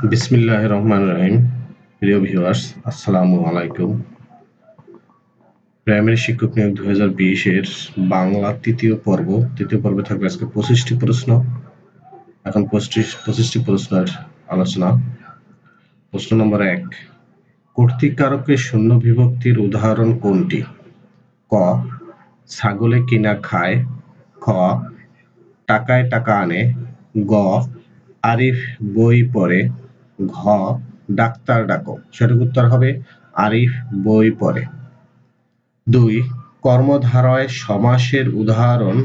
বিসমিল্লাহির রহমানির রহিম। প্রিয় ভিউয়ার্স, আসসালামু আলাইকুম। প্রাইমারি শিক্ষক নিয়োগ 2020 এর বাংলা তৃতীয় পর্বে থাকবে আজকে 25টি প্রশ্ন। এখন 25টি প্রশ্নের আলোচনা। প্রশ্ন নম্বর 1, কর্তৃকারকে শূন্য বিভক্তির উদাহরণ কোনটি? ক, ছাগলে কিনা খায়। খ, টাকায় টাকা আনে। গ, আরিফ বই পড়ে। ঘ, ডাক্তার ডাকো। সঠিক উত্তর হবে আরিফ বই পড়ে। 2, কর্মধারয় সমাসের উদাহরণ।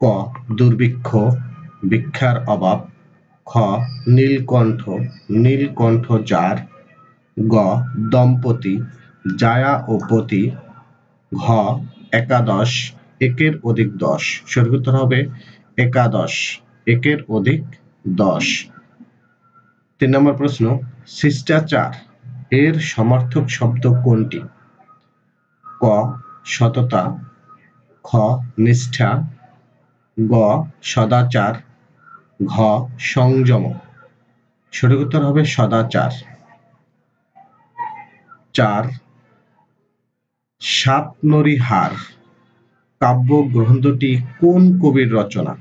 ক, দুর্ভিক্ষ, ভিক্ষার অভাব। খ, নীলকণ্ঠ যার। গ, দম্পতি, জায়া ও পতি। ঘ, একাদশ, একের অধিক 10। সঠিক উত্তর হবে একাদশ, একের অধিক 10। 3 নম্বর প্রশ্ন, শিষ্টাচার এর সমার্থক শব্দ কোনটি? ক, সততা। খ, নিষ্ঠা। গ, সদাচার। ঘ, সংযম। সঠিক উত্তর হবে সদাচার। 4, সাতনরীহার কাব্যগ্রন্থটি কোন কবির রচনা?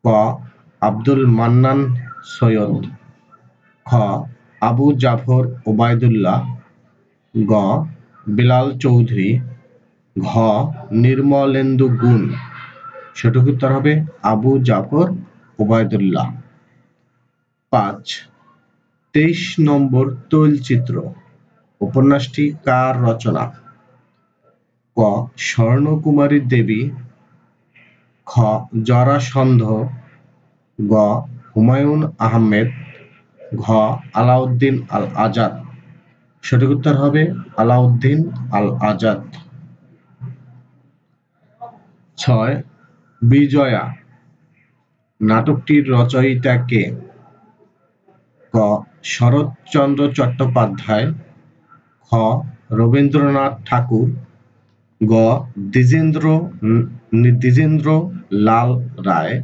ক, আব্দুল মান্নান সৈয়দ। খ, আবু জাফর ওবায়দুল্লাহ। গ, বিলাল চৌধুরী। ঘ, নির্মলেন্দু গুণ। সঠিক উত্তর হবে আবু জাফর ওবায়দুল্লাহ। 5, 23 নম্বর তৈলচিত্র উপন্যাসটি কার রচনা? ক, স্বর্ণকুমারী দেবী। খ, জরাসন্ধ। গ, হুমায়ুন আহমেদ। ঘ, আলাউদ্দিন আল আজাদ। সঠিক উত্তর হবে আলাউদ্দিন আল আজাদ। 6, বিজয়া নাটকটির রচয়িতা কে? ক, শরৎচন্দ্র চট্টোপাধ্যায়। খ, রবীন্দ্রনাথ ঠাকুর। গ, দ্বিজেন্দ্র লাল রায়।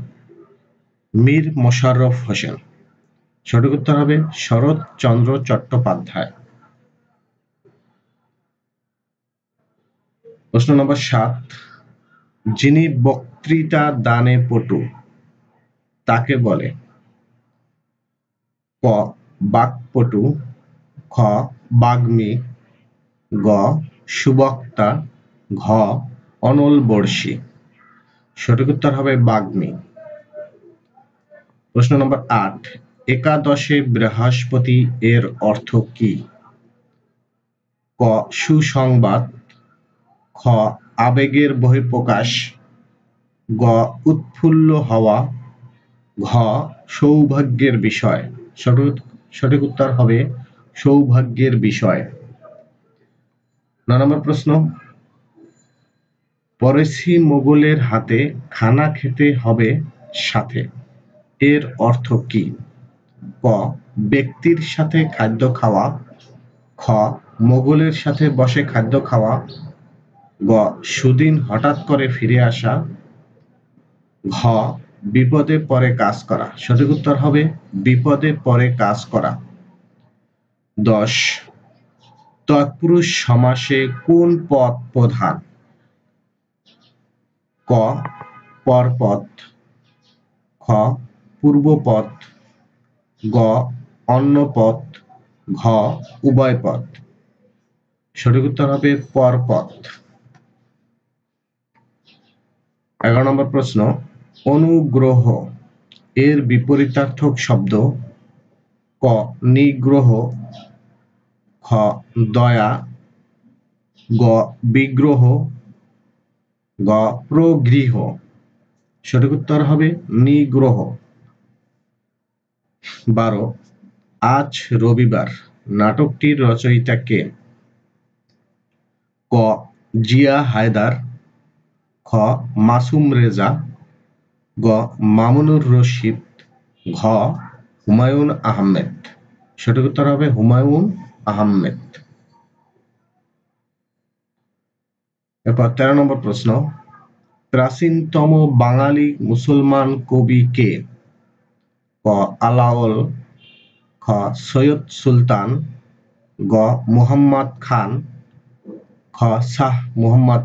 মীর মশাররফ হোসেন। সঠিক উত্তর হবে শরৎচন্দ্র চট্টোপাধ্যায়। প্রশ্ন নম্বর 7, যিনি বক্তৃতা দানে পটু তাকে বলে? ক, বাক্পটু। খ, বাগ্মী। গ, সুবক্তা। ঘ, অনলবর্ষী। সঠিক উত্তর হবে বাগ্মী। প্রশ্ন নম্বর 8, একাদশে বৃহস্পতি এর অর্থ কি? ক, সুসংবাদ। খ, আবেগের বহিঃপ্রকাশ। গ, উৎফুল্ল হওয়া। ঘ, সৌভাগ্যের বিষয়। সঠিক উত্তর হবে সৌভাগ্যের বিষয়। 9 নম্বর প্রশ্ন, পড়েছি মোগলের হাতে খানা খেতে হবে সাথে এর অর্থ কি? ক, ব্যক্তির সাথে খাদ্য খাওয়া। খ, মোগলের সাথে বসে খাদ্য খাওয়া। গ, সুদিন হঠাৎ করে ফিরে আসা। ঘ, বিপদে পড়ে কাজ করা। সঠিক উত্তর হবে বিপদে পড়ে কাজ করা। 10, তৎপুরুষ সমাসে কোন পদ প্রধান? ক, পরপদ। খ, পূর্বপদ। গ, অন্যপদ। ঘ, উভয়পদ। সঠিক উত্তর হবে পরপদ। 11 নম্বর প্রশ্ন, অনুগ্রহ এর বিপরীতার্থক শব্দ? ক, নিগ্রহ। খ, দয়া। গ, বিগ্রহ। গ, প্রগৃহ। সঠিক উত্তর হবে নিগ্রহ। 12, আজ রবিবার নাটকটির রচয়িতা কে? ক, জিয়া হায়দার। খ, মাসুম রেজা। গ, মামুনুর রশিদ। ঘ, হুমায়ুন আহমেদ। সঠিক উত্তর হবে হুমায়ুন আহমেদ। এরপর 13 নম্বর প্রশ্ন, প্রাচীনতম বাঙালি মুসলমান কবি কে? ক আলাওল, খ সৈয়দ সুলতান, গ মুহাম্মদ খান, খ শাহ মুহাম্মদ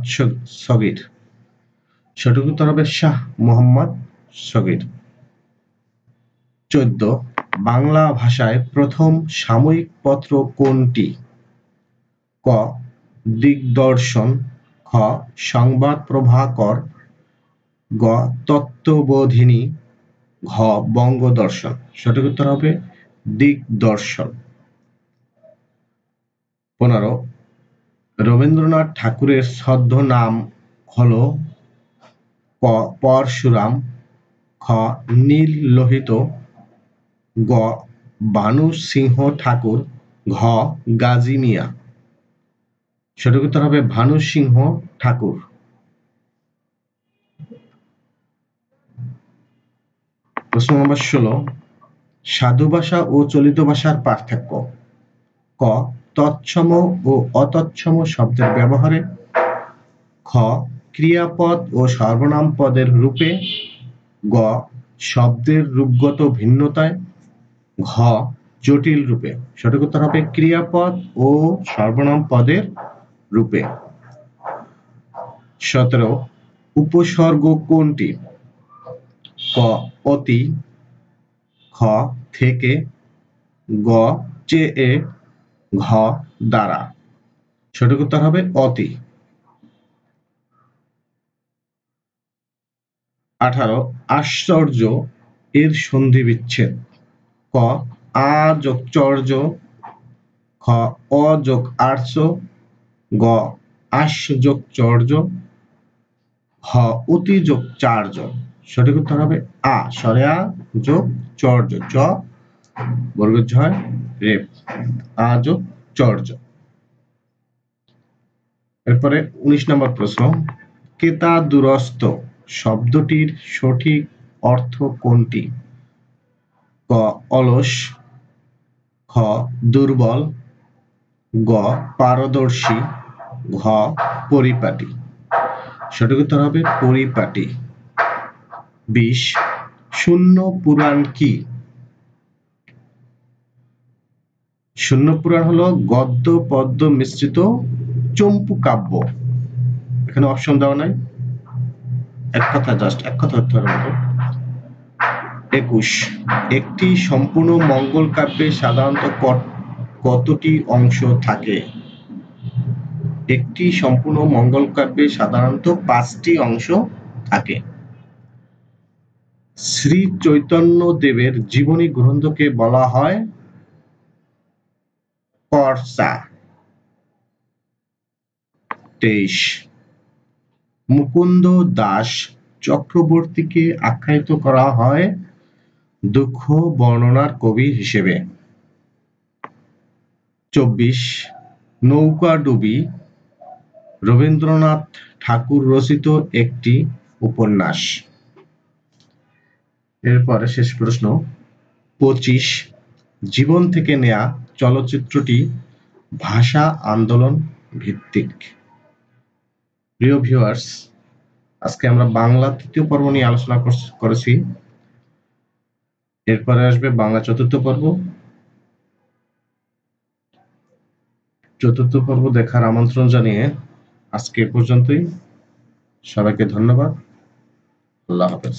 সগীর। সঠিক উত্তর হবে শাহ মুহাম্মদ সগীর। 14 বাংলা ভাষায় প্রথম সাময়িক পত্র কোনটি? ক দিগদর্শন, খ সংবাদ প্রভাকর, গ তত্ত্ববোধিনী, ঘ বঙ্গদর্শন। সঠিক উত্তর হবে দিগদর্শন। 15 রবীন্দ্রনাথ ঠাকুরের ছদ্মনাম হলো? ক পরশুরাম, খ নীল লোহিত, গ বানু সিংহ ঠাকুর, ঘ গাজী মিয়া। সঠিক উত্তর হবে ভানু সিংহ ঠাকুর। প্রশ্ন নম্বর 16 সাধু ভাষা ও চলিত ভাষার পার্থক্য? ক তৎসম ও অতৎসম শব্দের ব্যবহারে, খ ক্রিয়াপদ ও সর্বনাম পদের রূপে, গ শব্দের রূপগত ভিন্নতায়, ঘ জটিল রূপে। সঠিক উত্তর হবে ক্রিয়াপদ ও সর্বনাম পদের রূপে। 17 উপসর্গ কোনটি? ক অতি, খ থেকে, গ চেয়ে, ঘ দ্বারা। সঠিক উত্তর হবে অতি। 18 আশ্চর্য এর সন্ধি বিচ্ছেদ? ক আ যোগ চর্য, খ অ যোগ আর্য, গ আশ যোগ চর্য, হ অতি যোগ চার্য। সঠিক উত্তর হবে আ সরে আ যোগ চর্য, চ বর্গের ঝয় রেপ, আ যোগ চর্য। এরপরে 19 নম্বর প্রশ্ন কেতাদুরস্ত শব্দটির সঠিক অর্থ কোনটি? ক অলস, খ দুর্বল, গ পারদর্শী, ঘ পরিপাটি। সঠিক উত্তর হবে পরিপাটি। 20 শূন্য পুরাণ কি? শূন্য পুরাণ হলো গদ্য পদ্য মিশ্রিত চম্পু কাব্য। এখানে অপশন দেওয়া নাই, এক কথা উত্তর হবে 21 একটি সম্পূর্ণ মঙ্গল কাব্যে সাধারণত কতটি অংশ থাকে? একটি সম্পূর্ণ মঙ্গল কাব্যে সাধারণত 5টি অংশ থাকে। শ্রী চৈতন্য দেবের জীবনী গ্রন্থকে বলা হয় কর্সা। 23 মুকুন্দ দাস চক্রবর্তীকে আখ্যায়িত করা হয় দুঃখ বর্ণনার কবি হিসেবে। 24 নৌকাডুবি রবীন্দ্রনাথ ঠাকুর রচিত একটি উপন্যাস। এরপরে শেষ প্রশ্ন 25 জীবন থেকে নেয়া চলচ্চিত্রটি ভাষা আন্দোলন ভিত্তিক। প্রিয় ভিউয়ার্স, আজকে আমরা বাংলা তৃতীয় পর্ব নিয়ে আলোচনা করেছি। এরপরে আসবে বাংলা চতুর্থ পর্ব। চতুর্থ পর্ব দেখার আমন্ত্রণ জানিয়ে আজকে এ পর্যন্তই। সবাইকে ধন্যবাদ। আল্লাহ হাফেজ।